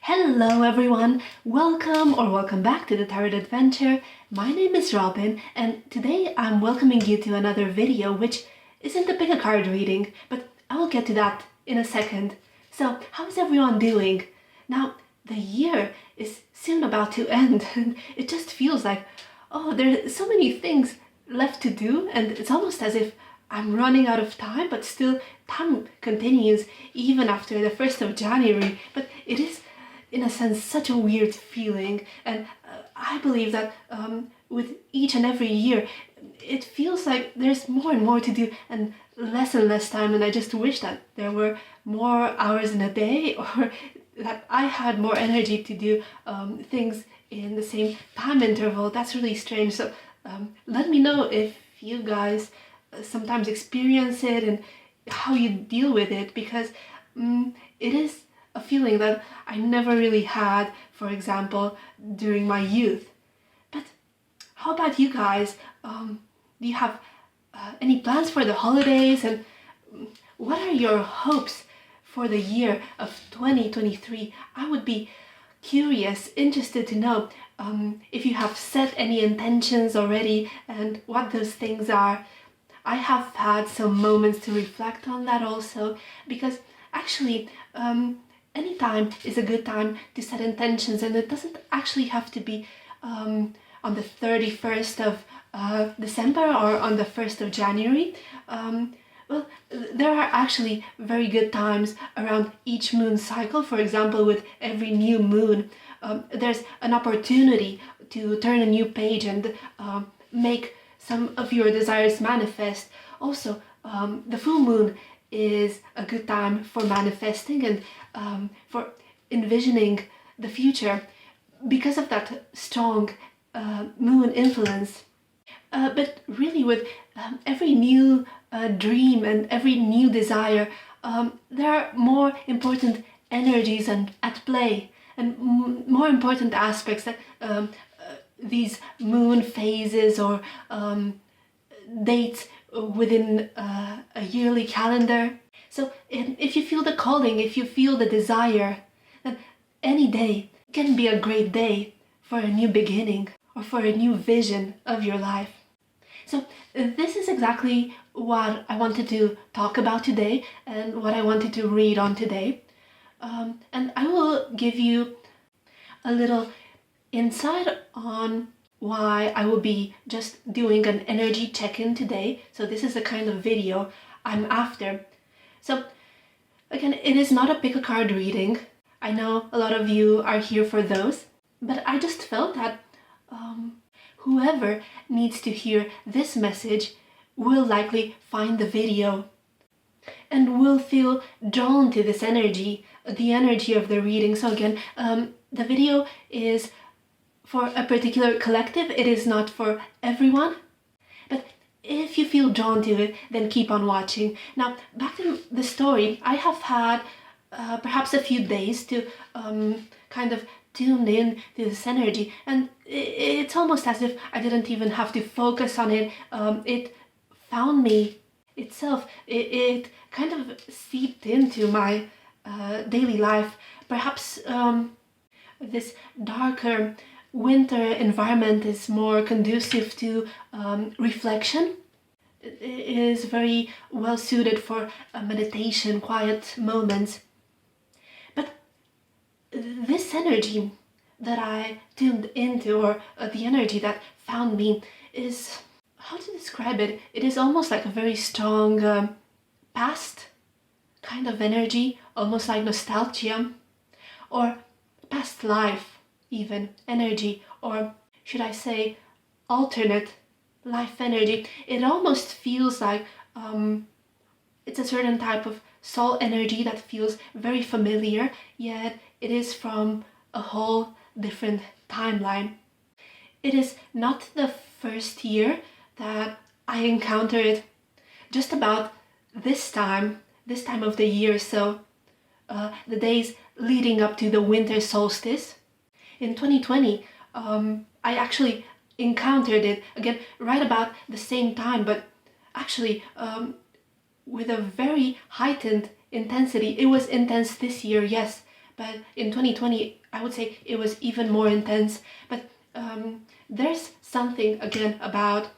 Hello everyone, welcome back to the Tarot Adventure. My name is Robin and today I'm welcoming you to another video which isn't a pick a card reading, but I will get to that in a second. So how's everyone doing? Now the year is soon about to end and it just feels like, oh, there are so many things left to do and it's almost as if I'm running out of time, but still time continues even after the 1st of January. But it is in a sense such a weird feeling, and I believe that with each and every year it feels like there's more and more to do and less time, and I just wish that there were more hours in a day or that I had more energy to do things in the same time interval. That's really strange. So let me know if you guys sometimes experience it and how you deal with it, because it is a feeling that I never really had, for example, during my youth. But how about you guys? Do you have any plans for the holidays, and what are your hopes for the year of 2023? I would be curious, interested to know if you have set any intentions already and what those things are. I have had some moments to reflect on that also, because actually any time is a good time to set intentions, and it doesn't actually have to be on the 31st of December or on the 1st of January. Well, there are actually very good times around each moon cycle. For example, with every new moon, there's an opportunity to turn a new page and make some of your desires manifest. Also, the full moon is a good time for manifesting and for envisioning the future because of that strong moon influence. But really, with every new dream and every new desire, there are more important energies at play, and more important aspects that these moon phases or dates within a yearly calendar. So if you feel the calling, if you feel the desire, then any day can be a great day for a new beginning or for a new vision of your life. So this is exactly what I wanted to talk about today and what I wanted to read on today. And I will give you a little insight on why I will be just doing an energy check-in today. So this is the kind of video I'm after. So again, it is not a pick a card reading. I know a lot of you are here for those, but I just felt that whoever needs to hear this message will likely find the video and will feel drawn to this energy, the energy of the reading. So again, the video is for a particular collective. It is not for everyone, but if you feel drawn to it, then keep on watching. Now, back to the story. I have had perhaps a few days to kind of tune in to this energy, and it's almost as if I didn't even have to focus on it. It found me itself. It kind of seeped into my daily life. Perhaps this darker winter environment is more conducive to reflection. It is very well suited for meditation, quiet moments. But this energy that I tuned into, or the energy that found me, is, how to describe it? It is almost like a very strong past kind of energy, almost like nostalgia, or past life even energy, or should I say alternate life energy. It almost feels like it's a certain type of soul energy that feels very familiar, yet it is from a whole different timeline. It is not the first year that I encounter it. Just about this time of the year, so the days leading up to the winter solstice. In 2020, I actually encountered it again right about the same time, but actually with a very heightened intensity. It was intense this year, yes, but in 2020, I would say it was even more intense. But there's something, again, about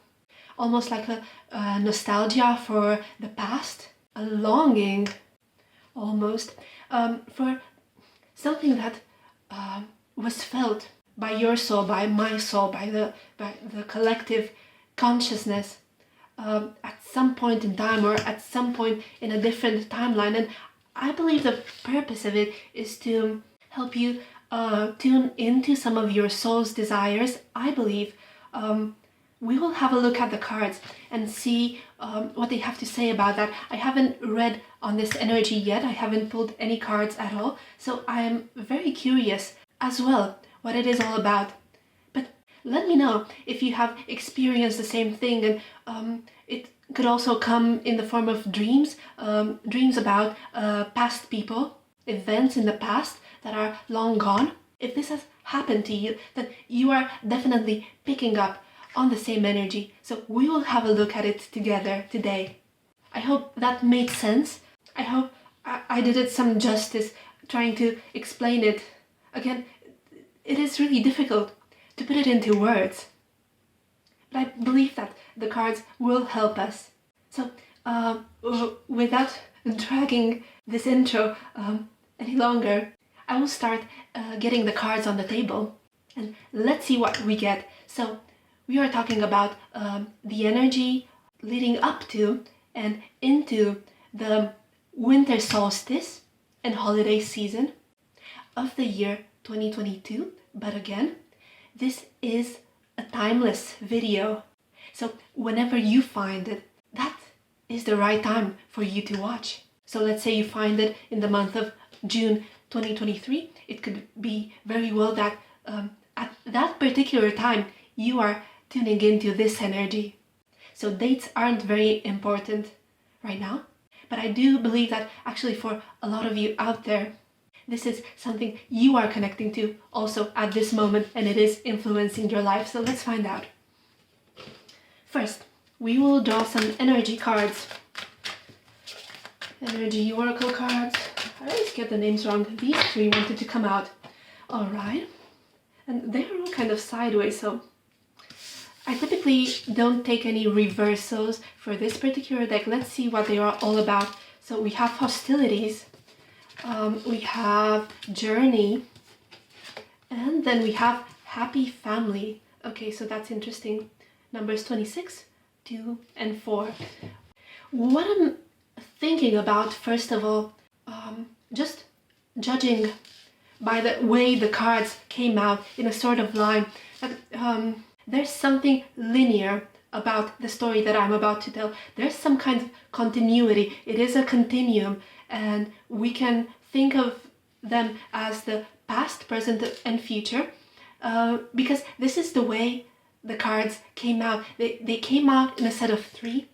almost like a nostalgia for the past, a longing almost for something that was felt by your soul, by my soul, by the collective consciousness at some point in time or at some point in a different timeline. And I believe the purpose of it is to help you tune into some of your soul's desires. I believe we will have a look at the cards and see what they have to say about that. I haven't read on this energy yet. I haven't pulled any cards at all. So I am very curious as well what it is all about. But let me know if you have experienced the same thing. And it could also come in the form of dreams, dreams about past people, events in the past that are long gone. If this has happened to you, then you are definitely picking up on the same energy. So we will have a look at it together today. I hope that made sense. I hope I did it some justice trying to explain it. Again, it is really difficult to put it into words. But I believe that the cards will help us. So without dragging this intro any longer, I will start getting the cards on the table. And let's see what we get. So we are talking about the energy leading up to and into the winter solstice and holiday season of the year 2022. But again, this is a timeless video. So whenever you find it, that is the right time for you to watch. So let's say you find it in the month of June 2023. It could be very well that at that particular time you are tuning into this energy. So dates aren't very important right now, but I do believe that actually for a lot of you out there, this is something you are connecting to also at this moment, and it is influencing your life. So let's find out. First, we will draw some energy cards. Energy oracle cards. I always get the names wrong. These three wanted to come out. All right. And they're all kind of sideways, so I typically don't take any reversals for this particular deck. Let's see what they are all about. So we have hostilities, we have journey, and then we have happy family. Okay, so that's interesting. Numbers 26, 2, and 4. What I'm thinking about, first of all, just judging by the way the cards came out in a sort of line, there's something linear about the story that I'm about to tell. There's some kind of continuity. It is a continuum, and we can think of them as the past, present, and future, because this is the way the cards came out. They came out in a set of 3.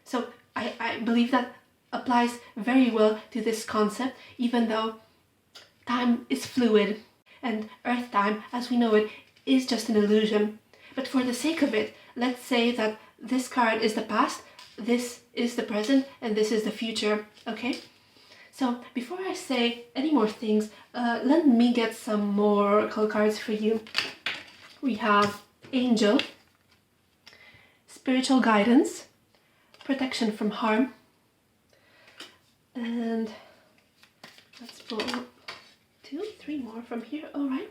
So I believe that applies very well to this concept, even though time is fluid and Earth time, as we know it, is just an illusion. But for the sake of it, let's say that this card is the past, this is the present, and this is the future, okay? So before I say any more things, let me get some more oracle cards for you. We have Angel, Spiritual Guidance, Protection from Harm, and let's pull 2, 3 more from here, all right.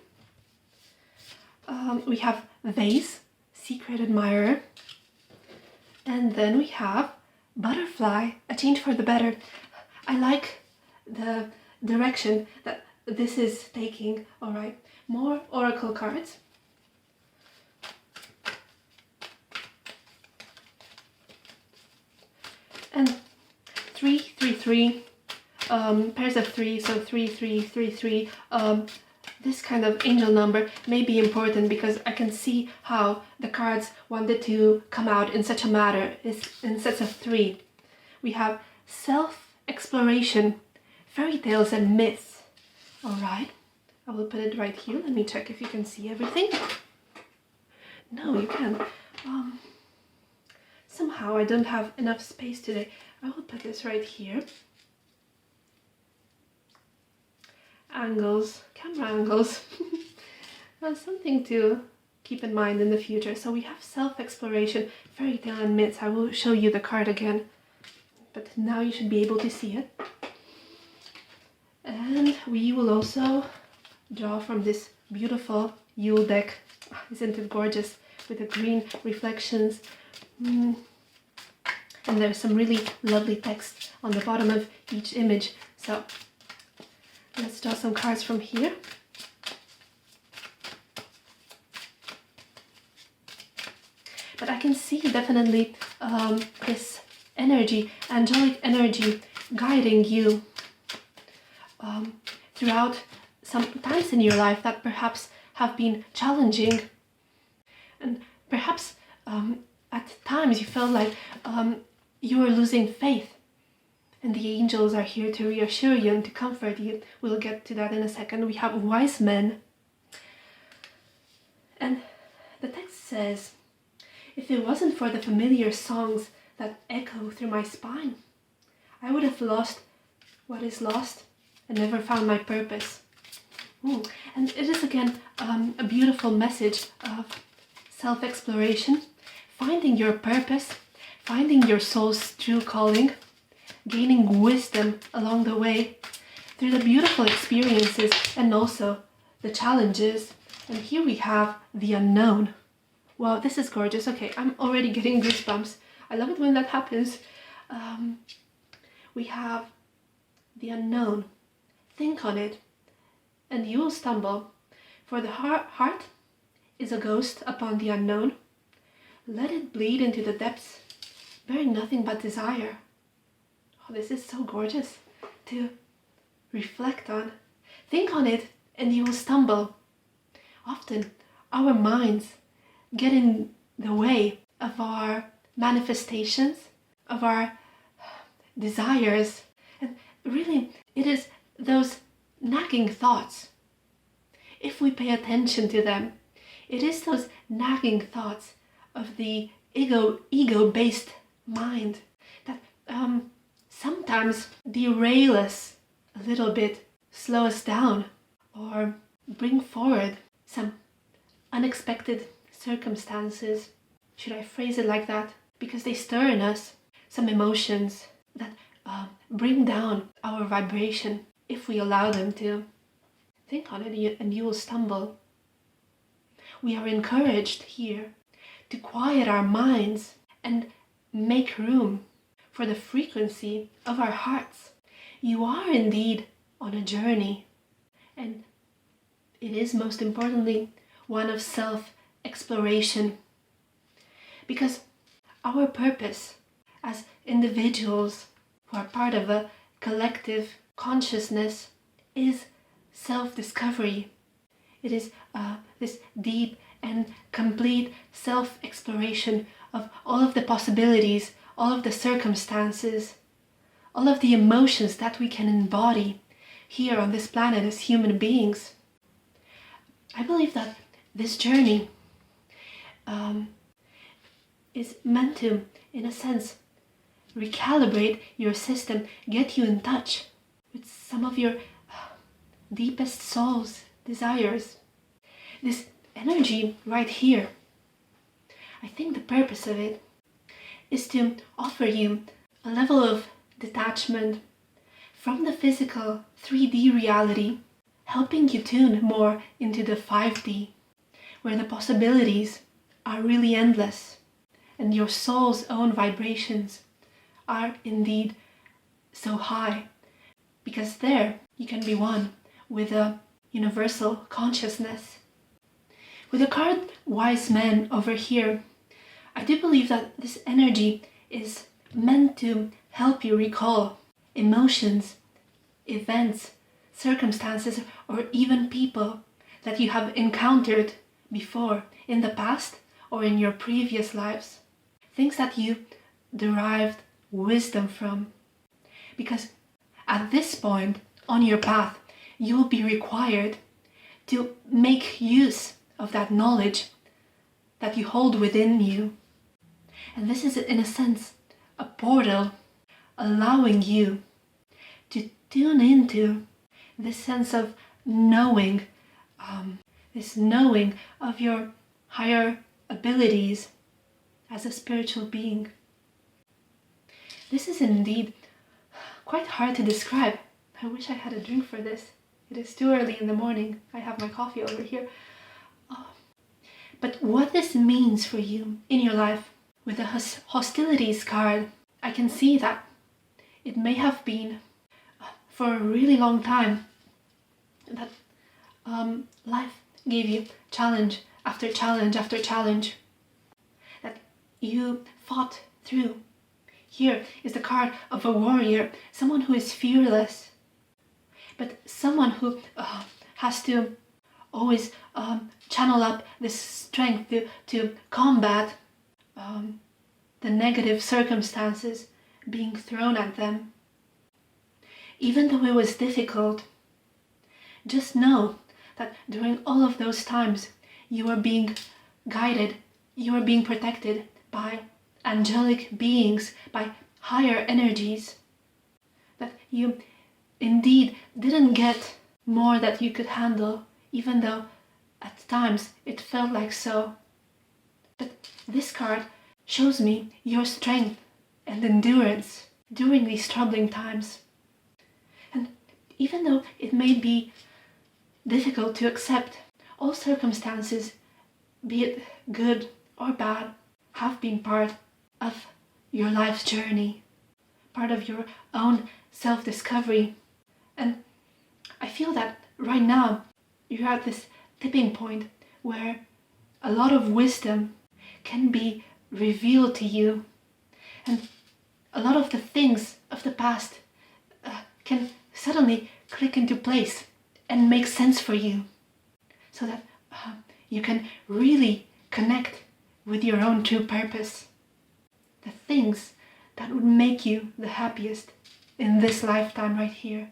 We have Vase, Secret Admirer, and then we have Butterfly, A Change for the Better. I like the direction that this is taking. All right, more oracle cards. And 3, 3, 3, pairs of 3, so 3, 3, 3, 3. This kind of angel number may be important because I can see how the cards wanted to come out in such a matter, in sets of 3. We have self-exploration, fairy tales and myths. All right, I will put it right here. Let me check if you can see everything. No, you can't. Somehow I don't have enough space today. I will put this right here. angles, camera angles. That's something to keep in mind in the future. So we have self-exploration, fairy tale and myths. I will show you the card again, but now you should be able to see it. And we will also draw from this beautiful Yule deck. Isn't it gorgeous? With the green reflections. And there's some really lovely text on the bottom of each image. So let's draw some cards from here. But I can see definitely this energy, angelic energy, guiding you throughout some times in your life that perhaps have been challenging. And perhaps at times you felt like you were losing faith. And the angels are here to reassure you and to comfort you. We'll get to that in a second. We have wise men. And the text says, if it wasn't for the familiar songs that echo through my spine, I would have lost what is lost and never found my purpose. And it is again a beautiful message of self-exploration, finding your purpose, finding your soul's true calling, gaining wisdom along the way through the beautiful experiences and also the challenges. And here we have the unknown. Wow, this is gorgeous. Okay, I'm already getting goosebumps. I love it when that happens. We have the unknown. Think on it, and you will stumble. For the heart is a ghost upon the unknown. Let it bleed into the depths, bearing nothing but desire. Oh, this is so gorgeous to reflect on. Think on it, and you will stumble. Often, our minds get in the way of our manifestations, of our desires. And really, it is those nagging thoughts. If we pay attention to them, it is those nagging thoughts of the ego-based mind that sometimes derail us a little bit, slow us down, or bring forward some unexpected circumstances. Should I phrase it like that? Because they stir in us some emotions that bring down our vibration if we allow them to. Think on it and you will stumble. We are encouraged here to quiet our minds and make room for the frequency of our hearts. You are indeed on a journey, and it is most importantly one of self-exploration, because our purpose as individuals who are part of a collective consciousness is self-discovery. It is this deep and complete self-exploration of all of the possibilities, all of the circumstances, all of the emotions that we can embody here on this planet as human beings. I believe that this journey is meant to, in a sense, recalibrate your system, get you in touch with some of your deepest soul's desires. This energy right here, I think the purpose of it is to offer you a level of detachment from the physical 3D reality, helping you tune more into the 5D, where the possibilities are really endless and your soul's own vibrations are indeed so high, because there you can be one with a universal consciousness. With the card Wise Men over here, I do believe that this energy is meant to help you recall emotions, events, circumstances, or even people that you have encountered before in the past or in your previous lives. Things that you derived wisdom from. Because at this point on your path, you will be required to make use of that knowledge that you hold within you. And this is, in a sense, a portal allowing you to tune into this sense of knowing, this knowing of your higher abilities as a spiritual being. This is indeed quite hard to describe. I wish I had a drink for this. It is too early in the morning. I have my coffee over here. But what this means for you in your life with the hostilities card, I can see that it may have been for a really long time that life gave you challenge after challenge after challenge that you fought through. Here is the card of a warrior, someone who is fearless, but someone who has to always channel up this strength to combat the negative circumstances being thrown at them. Even though it was difficult, just know that during all of those times you are being guided, you are being protected by angelic beings, by higher energies, that you indeed didn't get more that you could handle, even though at times it felt like so. But this card shows me your strength and endurance during these troubling times. And even though it may be difficult to accept, all circumstances, be it good or bad, have been part of your life's journey, part of your own self-discovery. And I feel that right now you're at this tipping point where a lot of wisdom can be revealed to you, and a lot of the things of the past can suddenly click into place and make sense for you, so that you can really connect with your own true purpose, the things that would make you the happiest in this lifetime right here.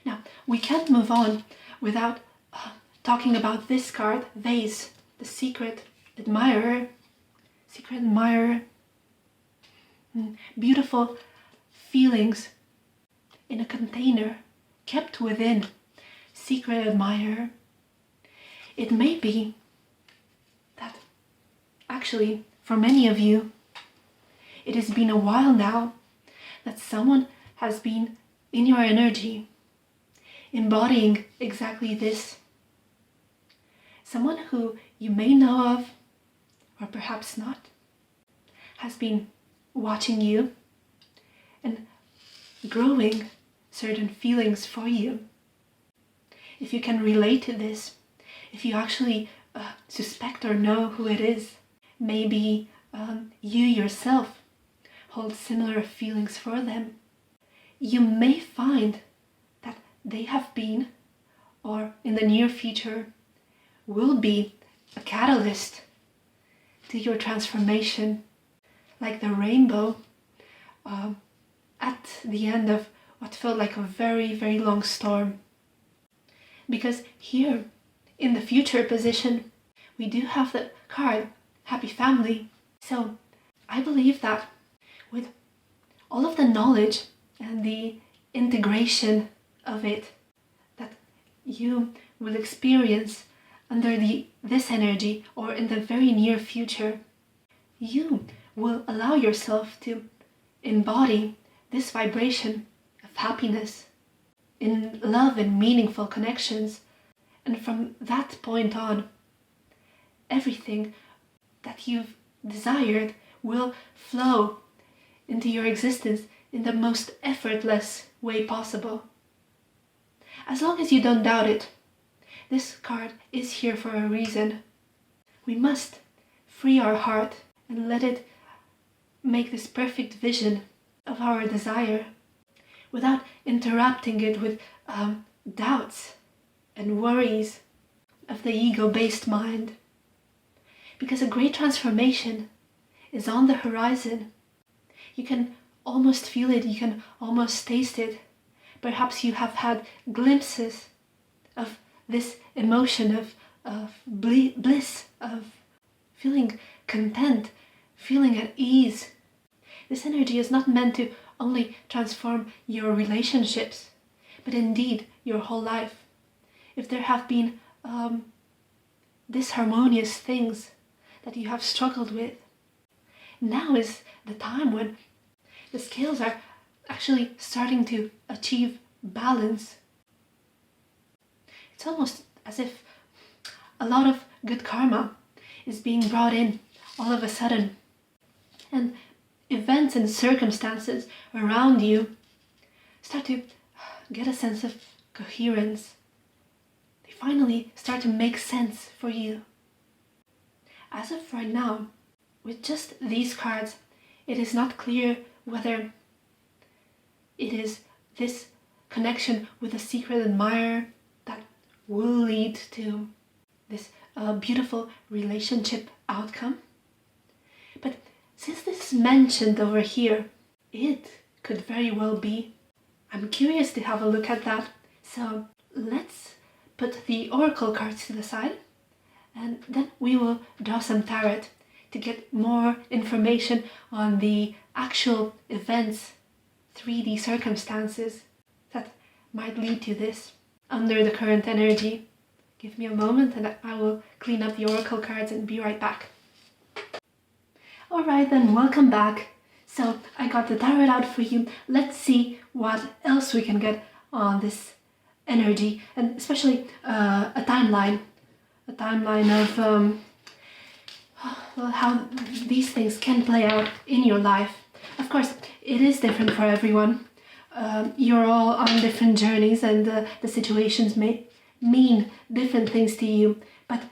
Now, we can't move on without talking about this card, Vase, the secret admirer. Secret admirer. Beautiful feelings in a container, kept within. Secret admirer. It may be that actually, for many of you, it has been a while now that someone has been in your energy, embodying exactly this. Someone who you may know of, or perhaps not, has been watching you and growing certain feelings for you. If you can relate to this, if you actually suspect or know who it is, maybe you yourself hold similar feelings for them, you may find that they have been, or in the near future, will be a catalyst to your transformation, like the rainbow at the end of what felt like a very, very long storm. Because here, in the future position, we do have the card, Happy Family. So I believe that with all of the knowledge and the integration of it that you will experience under this energy, or in the very near future, you will allow yourself to embody this vibration of happiness in love and meaningful connections. And from that point on, everything that you've desired will flow into your existence in the most effortless way possible. As long as you don't doubt it, this card is here for a reason. We must free our heart and let it make this perfect vision of our desire without interrupting it with doubts and worries of the ego-based mind. Because a great transformation is on the horizon. You can almost feel it, you can almost taste it. Perhaps you have had glimpses of this emotion of bliss, of feeling content, feeling at ease. This energy is not meant to only transform your relationships, but indeed your whole life. if there have been disharmonious things that you have struggled with. Now is the time when the scales are actually starting to achieve balance. It's almost as if a lot of good karma is being brought in all of a sudden, and events and circumstances around you start to get a sense of coherence. They finally start to make sense for you. As of right now, with just these cards, it is not clear whether it is this connection with a secret admirer that will lead to this beautiful relationship outcome. But since this is mentioned over here, it could very well be. I'm curious to have a look at that. So let's put the oracle cards to the side, and then we will draw some tarot to get more information on the actual events, 3D circumstances that might lead to this under the current energy. Give me a moment and I will clean up the oracle cards and be right back. Alright then, welcome back. So I got the tarot out for you. Let's see what else we can get on this energy, and especially a timeline of how these things can play out in your life. Of course, it is different for everyone. You're all on different journeys, and the situations may mean different things to you. But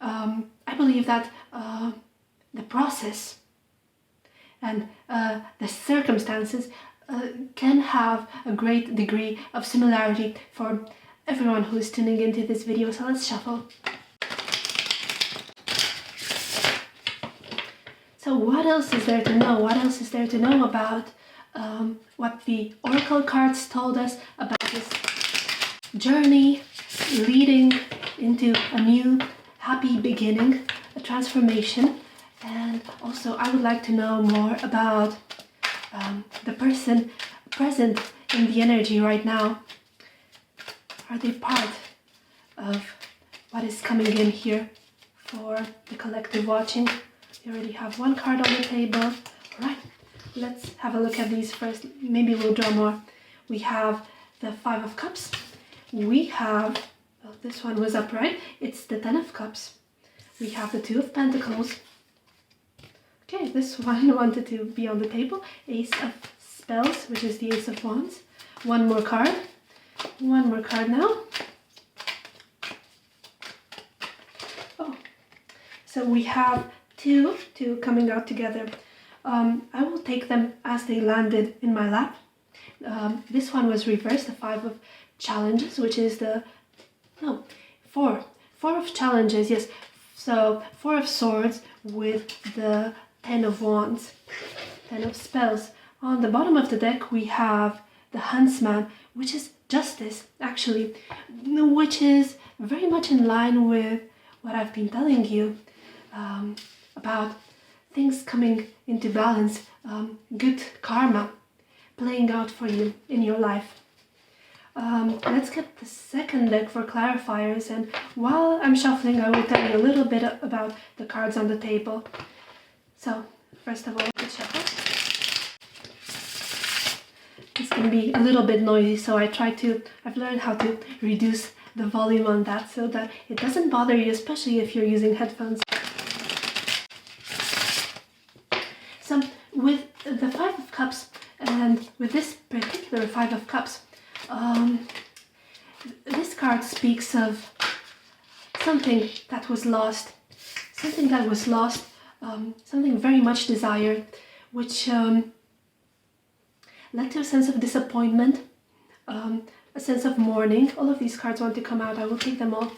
I believe that the process and the circumstances can have a great degree of similarity for everyone who is tuning into this video. So let's shuffle. So what else is there to know? What else is there to know about what the oracle cards told us about this journey leading into a new happy beginning, a transformation? And also I would like to know more about the person present in the energy right now. Are they part of what is coming in here for the collective watching? We already have one card on the table. All right, let's have a look at these first. Maybe we'll draw more. We have the 5 of Cups. We have, well, this one was upright. It's the 10 of Cups. We have the 2 of Pentacles. Okay, this one wanted to be on the table. Ace of Spells, which is the Ace of Wands. One more card. One more card now. Oh, so we have two coming out together. I will take them as they landed in my lap. This one was reversed, the 5 of Challenges, which is the, no, 4 of Challenges, yes. So 4 of Swords with the 10 of Wands, 10 of Spells. On the bottom of the deck we have the Huntsman, which is Justice, actually, which is very much in line with what I've been telling you about things coming into balance, good karma playing out for you in your life. Let's get the second deck for clarifiers, and while I'm shuffling I will tell you a little bit about the cards on the table. So first of all, let's shuffle. It's going to be a little bit noisy, so I've learned how to reduce the volume on that so that it doesn't bother you, especially if you're using headphones. So with the 5 of Cups and with this particular 5 of Cups, this card speaks of something that was lost, something very much desired, which led to a sense of disappointment, a sense of mourning. All of these cards want to come out. I will take them all.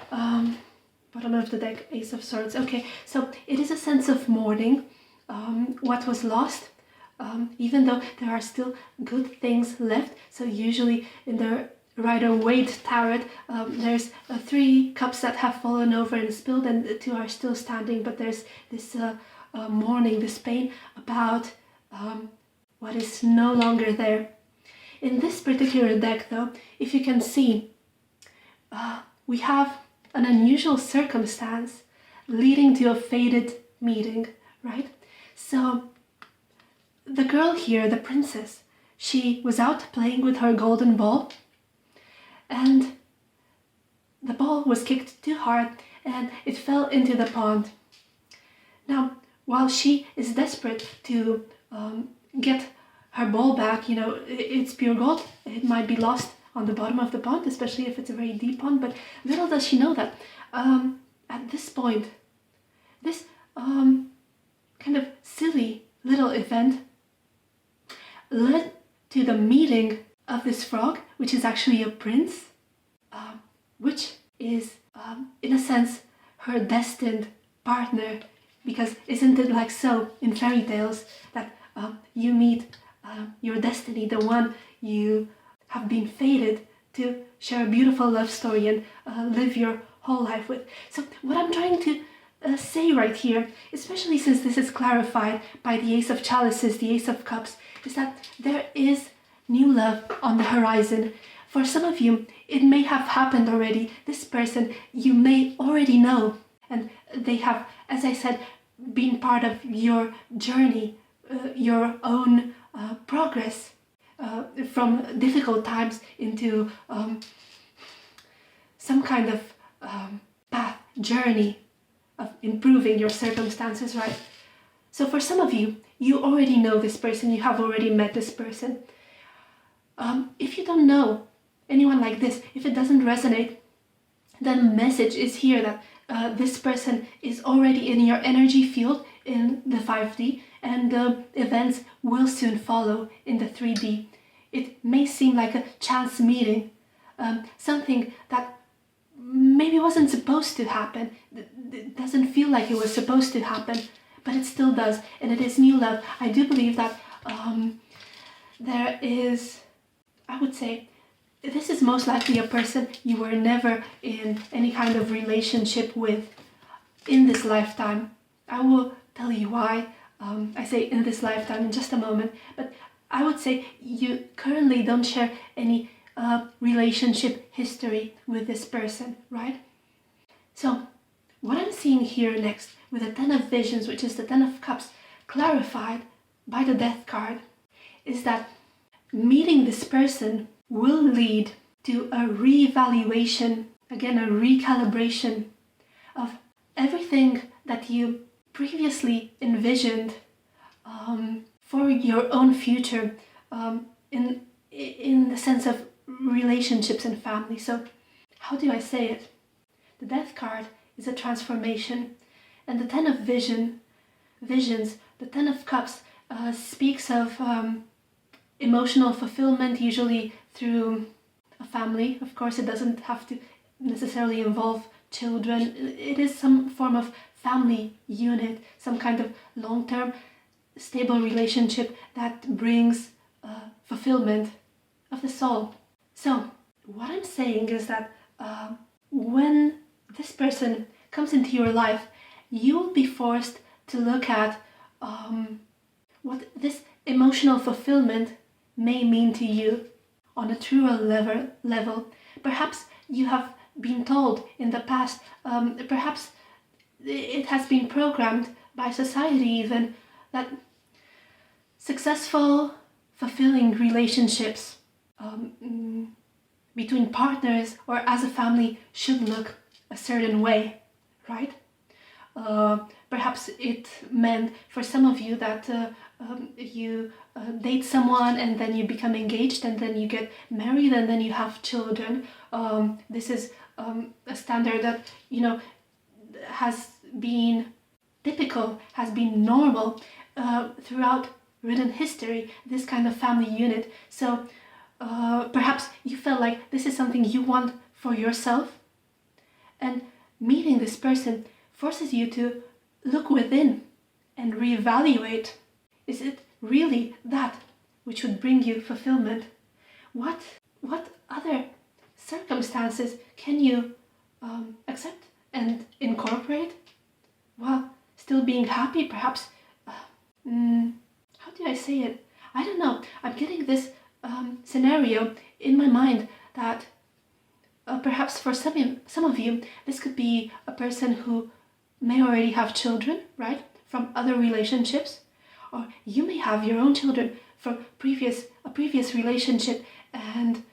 Bottom of the deck, Ace of Swords. Okay, so it is a sense of mourning, what was lost, even though there are still good things left. So usually in the Rider-Waite Tarot, there's 3 cups that have fallen over and spilled, and the 2 are still standing, but there's this mourning, this pain about what is no longer there. In this particular deck though, if you can see, we have an unusual circumstance leading to a fated meeting, right? So the girl here, the princess, she was out playing with her golden ball, and the ball was kicked too hard and it fell into the pond. Now, while she is desperate to get her ball back, it's pure gold. It might be lost on the bottom of the pond, especially if it's a very deep pond, but little does she know that at this point, this kind of silly little event led to the meeting of this frog, which is actually a prince, which is, in a sense, her destined partner. Because isn't it like so in fairy tales that you meet your destiny, the one you have been fated to share a beautiful love story and live your whole life with? So what I'm trying to say right here, especially since this is clarified by the Ace of Chalices, the Ace of Cups, is that there is new love on the horizon. For some of you, it may have happened already. This person you may already know, and they have, as I said, been part of your journey, your own progress from difficult times into some kind of path, journey of improving your circumstances, right? So for some of you, you already know this person, you have already met this person. If you don't know anyone like this, if it doesn't resonate, then the message is here that this person is already in your energy field in the 5D, and the events will soon follow in the 3D. It may seem like a chance meeting, something that maybe wasn't supposed to happen. It doesn't feel like it was supposed to happen, but it still does, and it is new love. I do believe that there is, I would say, this is most likely a person you were never in any kind of relationship with in this lifetime. I will tell you why I say in this lifetime in just a moment, but I would say you currently don't share any relationship history with this person, right? So what I'm seeing here next with the Ten of Visions, which is the Ten of Cups, clarified by the Death card, is that meeting this person will lead to a reevaluation, again a recalibration of everything that you previously envisioned for your own future, in the sense of relationships and family. So how do I say it? The Death card is a transformation, and the Ten of Visions, the Ten of Cups, speaks of emotional fulfillment, usually through a family. Of course, it doesn't have to necessarily involve children. It is some form of family unit, some kind of long-term stable relationship that brings fulfillment of the soul. So what I'm saying is that when this person comes into your life, you will be forced to look at what this emotional fulfillment may mean to you on a truer level. Perhaps you have been told in the past, perhaps it has been programmed by society even, that successful, fulfilling relationships between partners or as a family should look a certain way, right? Perhaps it meant for some of you that you date someone and then you become engaged and then you get married and then you have children. This is a standard that, has been typical, has been normal throughout written history, this kind of family unit. So perhaps you felt like this is something you want for yourself, and meeting this person forces you to look within and reevaluate. Is it really that which would bring you fulfillment? What other circumstances can you accept and incorporate while still being happy? Perhaps, how do I say it? I don't know. I'm getting this scenario in my mind that perhaps for some of you, this could be a person who may already have children, right, from other relationships, or you may have your own children from a previous relationship, and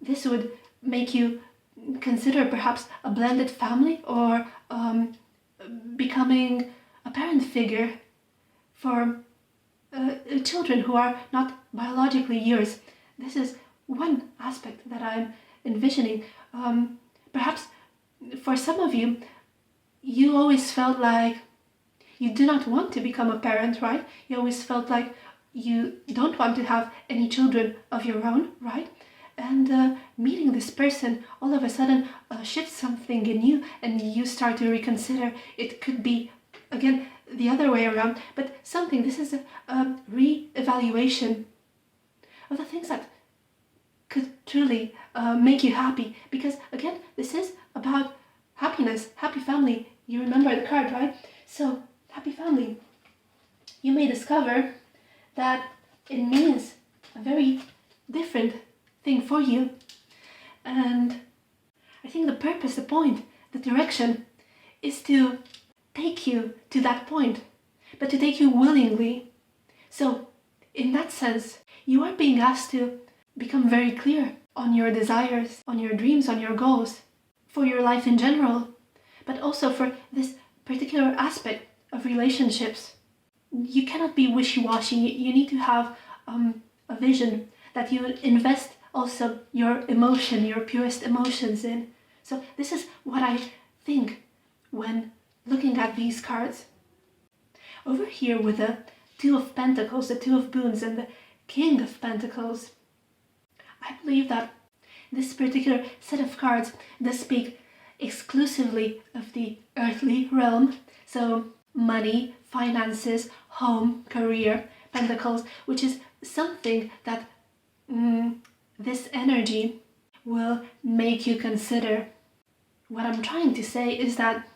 this would make you consider perhaps a blended family, or becoming a parent figure for children who are not biologically yours. This is one aspect that I'm envisioning. Perhaps for some of you, you always felt like you do not want to become a parent, right? You always felt like you don't want to have any children of your own, right? And meeting this person all of a sudden shifts something in you, and you start to reconsider. It could be, again, the other way around, but something. This is a re-evaluation of the things that could truly make you happy. Because again, this is about happiness, happy family. You remember the card, right? So, happy family. You may discover that it means a very different thing for you. And I think the purpose, the point, the direction is to take you to that point, but to take you willingly. So, in that sense, you are being asked to become very clear on your desires, on your dreams, on your goals, for your life in general, but also for this particular aspect of relationships. You cannot be wishy-washy. You need to have a vision that you invest also your emotion, your purest emotions in. So this is what I think when looking at these cards. Over here with the Two of Pentacles, the Two of Boons, and the King of Pentacles, I believe that this particular set of cards does speak exclusively of the earthly realm. So money, finances, home, career, pentacles, which is something that this energy will make you consider. What I'm trying to say is that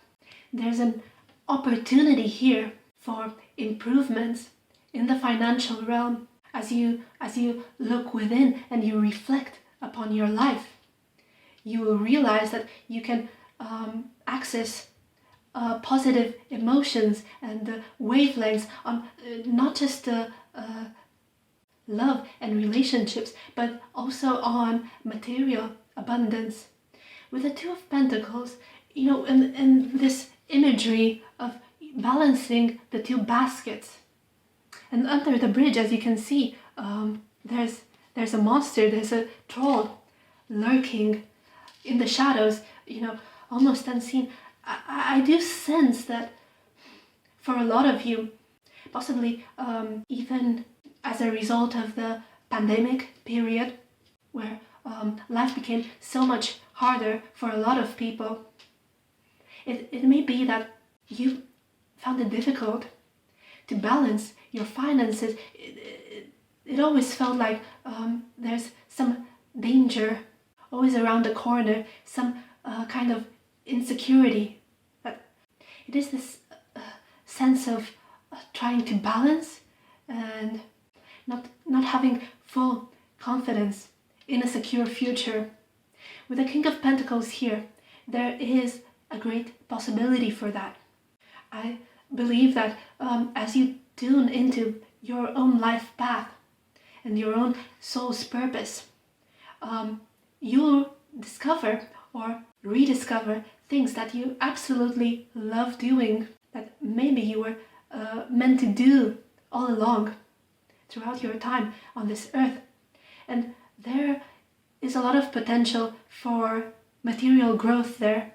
there's an opportunity here for improvements in the financial realm. As you look within and you reflect upon your life, you will realize that you can access positive emotions and wavelengths on not just love and relationships, but also on material abundance. With the Two of Pentacles, you know, and this imagery of balancing the two baskets. And under the bridge, as you can see, there's a monster, there's a troll lurking in the shadows, you know, almost unseen. I do sense that for a lot of you, possibly even as a result of the pandemic period, where life became so much harder for a lot of people, it may be that you found it difficult to balance your finances. It always felt like there's some danger always around the corner, some kind of insecurity. But it is this sense of trying to balance and not having full confidence in a secure future. With the King of Pentacles here, there is a great possibility for that. I believe that as you tune into your own life path and your own soul's purpose, you'll discover or rediscover things that you absolutely love doing, that maybe you were meant to do all along throughout your time on this earth. And there is a lot of potential for material growth there.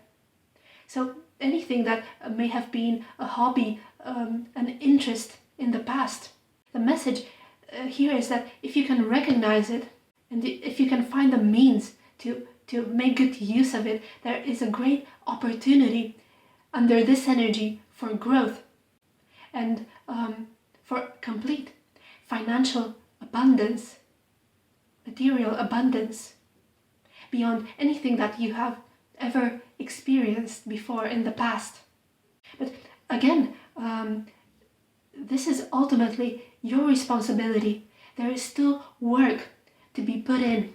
So anything that may have been a hobby, an interest in the past, the message here is that if you can recognize it and if you can find the means to make good use of it, there is a great opportunity under this energy for growth and for complete financial abundance, material abundance, beyond anything that you have ever experienced before in the past. But again, this is ultimately your responsibility. There is still work to be put in.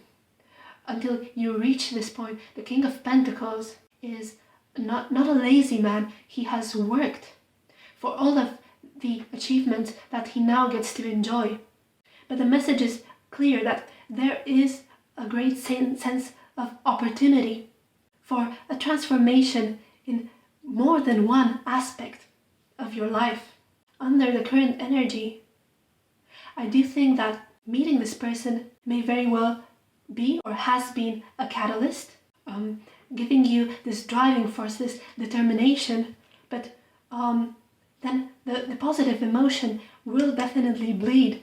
until you reach this point. The King of Pentacles is not a lazy man. He has worked for all of the achievements that he now gets to enjoy. But the message is clear that there is a great sense of opportunity for a transformation in more than one aspect of your life. Under the current energy, I do think that meeting this person may very well be or has been a catalyst, giving you this driving force, this determination, but then the positive emotion will definitely bleed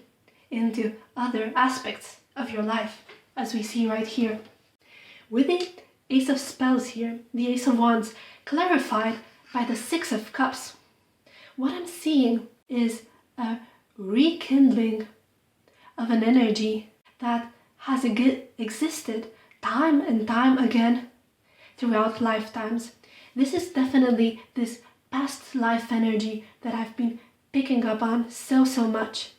into other aspects of your life, as we see right here. With the Ace of Spells here, the Ace of Wands, clarified by the Six of Cups, what I'm seeing is a rekindling of an energy that has existed time and time again throughout lifetimes. This is definitely this past life energy that I've been picking up on so much.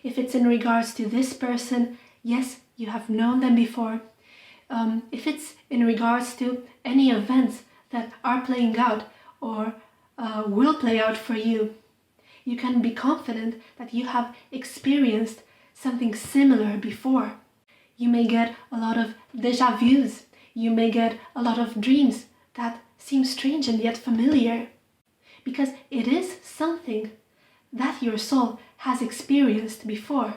If it's in regards to this person, yes, you have known them before. If it's in regards to any events that are playing out or will play out for you, you can be confident that you have experienced something similar before. You may get a lot of déjà vus. You may get a lot of dreams that seem strange and yet familiar, because it is something that your soul has experienced before.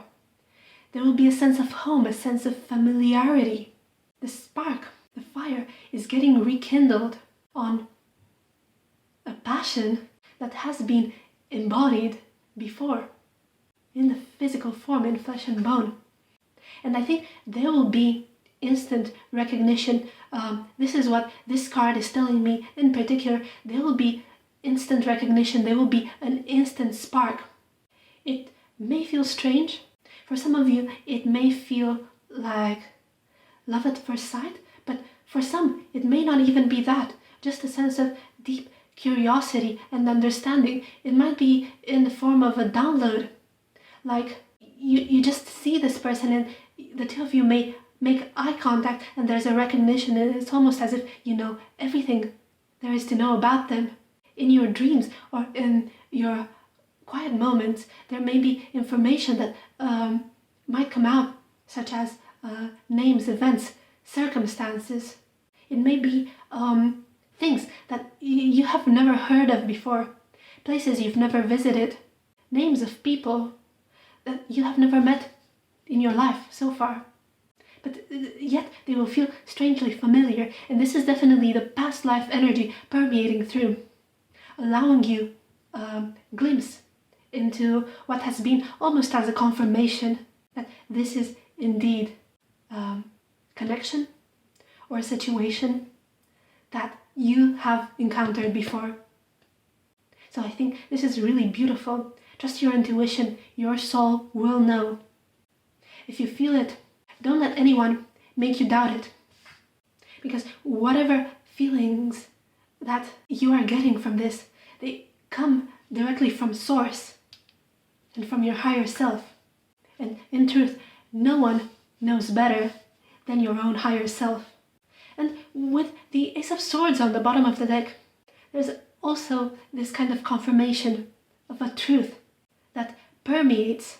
There will be a sense of home, a sense of familiarity. The spark, the fire, is getting rekindled on a passion that has been embodied before in the physical form, in flesh and bone. And I think there will be instant recognition. This is what this card is telling me in particular. There will be instant recognition. There will be an instant spark. It may feel strange. For some of you, it may feel like love at first sight, but for some, it may not even be that. Just a sense of deep curiosity and understanding. It might be in the form of a download. Like you just see this person and the two of you may make eye contact and there's a recognition, and it's almost as if you know everything there is to know about them. In your dreams or in your quiet moments, there may be information that might come out, such as names, events, circumstances. It may be things that you have never heard of before, places you've never visited, names of people that you have never met in your life so far. But yet they will feel strangely familiar, and this is definitely the past life energy permeating through, allowing you a glimpse into what has been almost as a confirmation that this is indeed connection or a situation that you have encountered before. So I think this is really beautiful. Trust your intuition. Your soul will know. If you feel it, don't let anyone make you doubt it. Because whatever feelings that you are getting from this, they come directly from source and from your higher self. And in truth, no one knows better than your own higher self. And with the Ace of Swords on the bottom of the deck, there's also this kind of confirmation of a truth that permeates.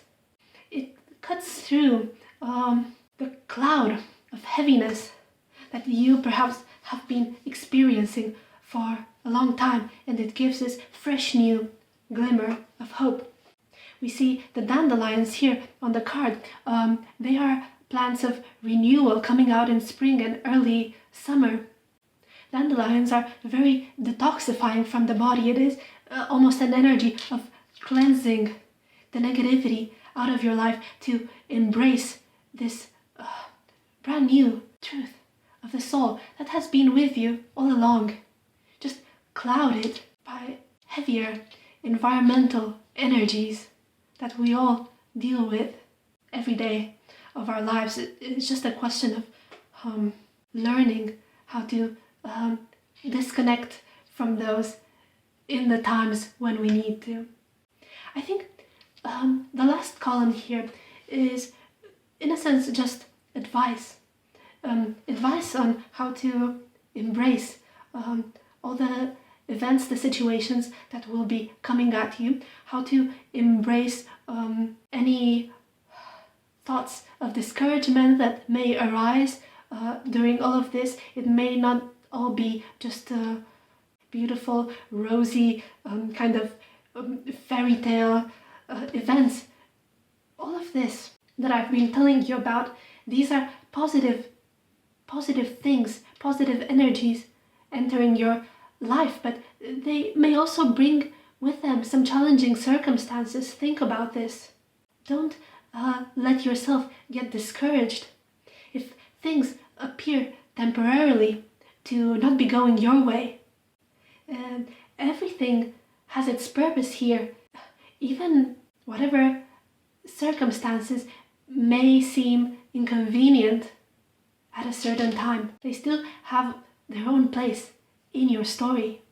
It cuts through the cloud of heaviness that you perhaps have been experiencing for a long time, and it gives this fresh new glimmer of hope. We see the dandelions here on the card. They are plants of renewal coming out in spring and early summer. Dandelions are very detoxifying from the body. It is almost an energy of cleansing the negativity out of your life to embrace this brand new truth of the soul that has been with you all along, just clouded by heavier environmental energies that we all deal with every day of our lives. It's just a question of learning how to disconnect from those in the times when we need to. I think the last column here is, in a sense, just advice. advice on how to embrace all the events, the situations that will be coming at you, how to embrace any thoughts of discouragement that may arise during all of this. It may not all be just beautiful, rosy kind of fairy tale events. All of this that I've been telling you about, these are positive things, positive energies entering your life, but they may also bring with them some challenging circumstances. Think about this. Don't let yourself get discouraged. If things appear temporarily to not be going your way, and everything has its purpose here. Even whatever circumstances may seem inconvenient at a certain time, they still have their own place in your story.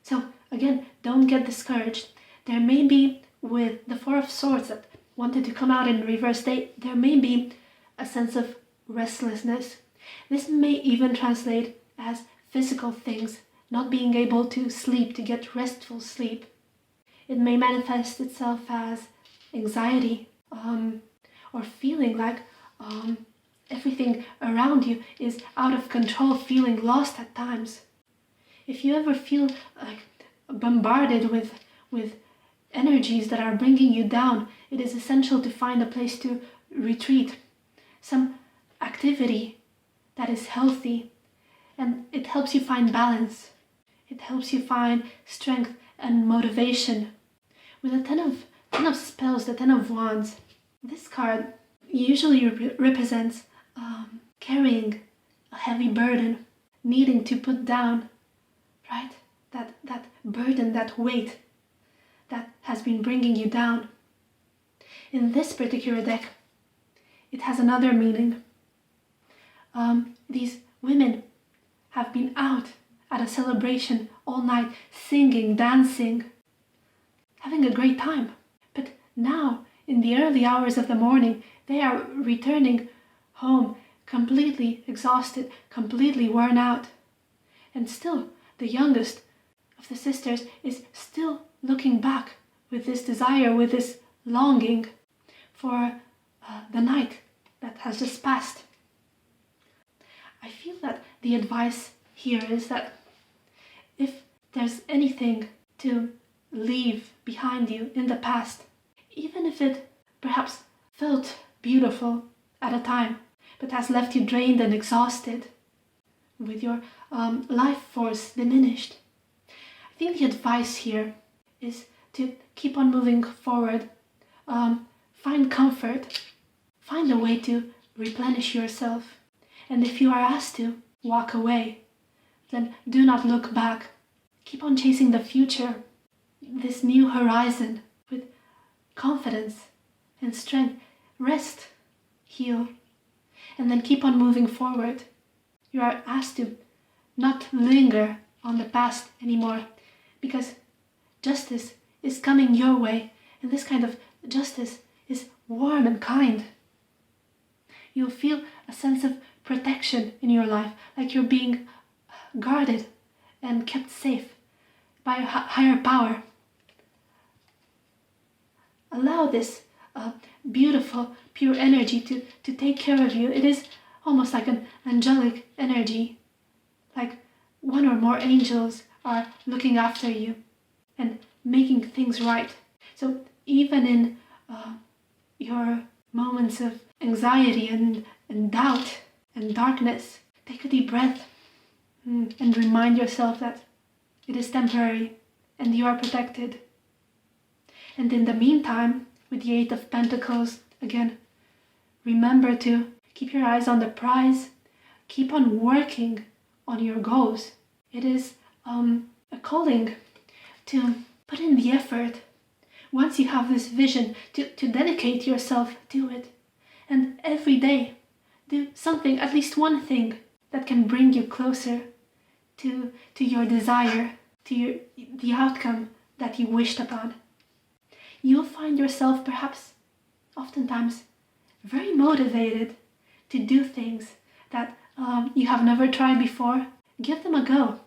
So again, don't get discouraged. There may be, with the Four of Swords that wanted to come out in reverse, there may be a sense of restlessness. This may even translate as physical things, not being able to sleep, to get restful sleep. It may manifest itself as anxiety, or feeling like everything around you is out of control, feeling lost at times. If you ever feel like bombarded with energies that are bringing you down, it is essential to find a place to retreat, some activity that is healthy, and it helps you find balance. It helps you find strength and motivation. With the Ten of Spells, the Ten of Wands, this card usually represents carrying a heavy burden, needing to put down, right? That burden, that weight that has been bringing you down. In this particular deck, it has another meaning. These women have been out at a celebration all night, singing, dancing, having a great time. But now, in the early hours of the morning, they are returning home completely exhausted, completely worn out. And still, the youngest of the sisters is still looking back with this desire, with this longing for the night that has just passed. I feel that the advice here is that if there's anything to leave behind you in the past, even if it perhaps felt beautiful at a time, but has left you drained and exhausted, with your life force diminished, I think the advice here is to keep on moving forward, find comfort, find a way to replenish yourself. And if you are asked to walk away, then do not look back. Keep on chasing the future, this new horizon, with confidence and strength. Rest, heal, and then keep on moving forward. You are asked to not linger on the past anymore, because justice is coming your way, and this kind of justice is warm and kind. You'll feel a sense of protection in your life, like you're being guarded and kept safe by a higher power. Allow this beautiful, pure energy to take care of you. It is almost like an angelic energy, like one or more angels are looking after you and making things right. So even in your moments of anxiety and doubt and darkness, take a deep breath and remind yourself that it is temporary and you are protected. And in the meantime, with the Eight of Pentacles, again, remember to keep your eyes on the prize. Keep on working on your goals. It is a calling to put in the effort. Once you have this vision, to dedicate yourself to it. And every day, do something, at least one thing, that can bring you closer to your desire, to the outcome that you wished upon. You'll find yourself perhaps, oftentimes, very motivated to do things that you have never tried before, give them a go.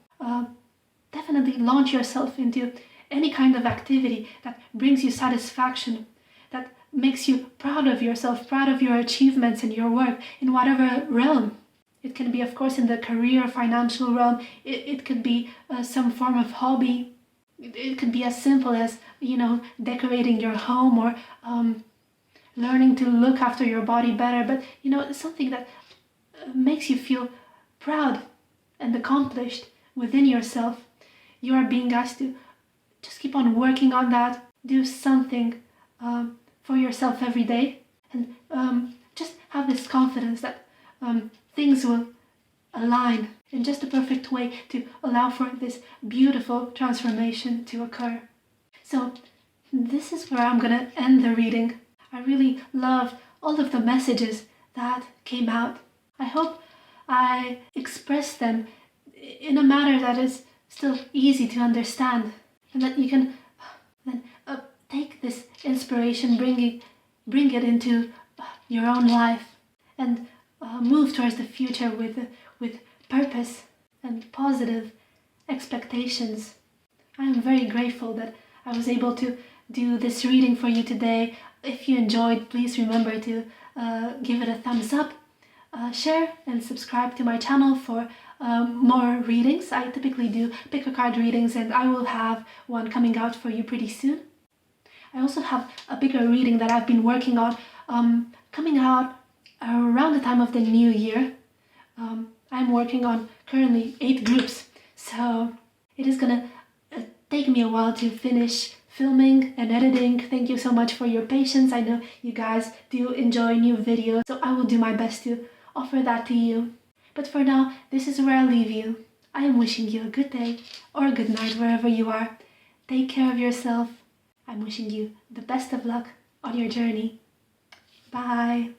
Definitely launch yourself into any kind of activity that brings you satisfaction, that makes you proud of yourself, proud of your achievements and your work in whatever realm. It can be, of course, in the career, financial realm. It could be some form of hobby. It could be as simple as, decorating your home or learning to look after your body better. But, something that makes you feel proud and accomplished within yourself. You are being asked to just keep on working on that. Do something for yourself every day. And just have this confidence that things will align in just a perfect way to allow for this beautiful transformation to occur. So this is where I'm gonna end the reading. I really loved all of the messages that came out. I hope I expressed them in a manner that is still easy to understand, and that you can then take this inspiration, bring it into your own life, and move towards the future with purpose and positive expectations. I am very grateful that I was able to do this reading for you today. If you enjoyed, please remember to give it a thumbs up, share and subscribe to my channel for more readings. I typically do pick a card readings, and I will have one coming out for you pretty soon. I also have a bigger reading that I've been working on coming out around the time of the new year. I'm working on currently 8 groups, so it is gonna take me a while to finish filming and editing. Thank you so much for your patience. I know you guys do enjoy new videos, so I will do my best to offer that to you. But for now, this is where I leave you. I am wishing you a good day or a good night wherever you are. Take care of yourself. I'm wishing you the best of luck on your journey. Bye.